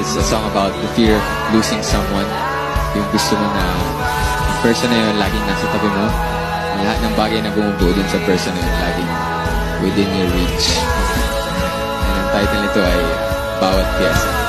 is a song about the fear of losing someone. Yung gusto mo na yung person na yun laging nasa tabi mo. Lahat ng bagay na bumubuo dun sa person na yun laging within your reach. And ang title nito ay Bawat Piyesa.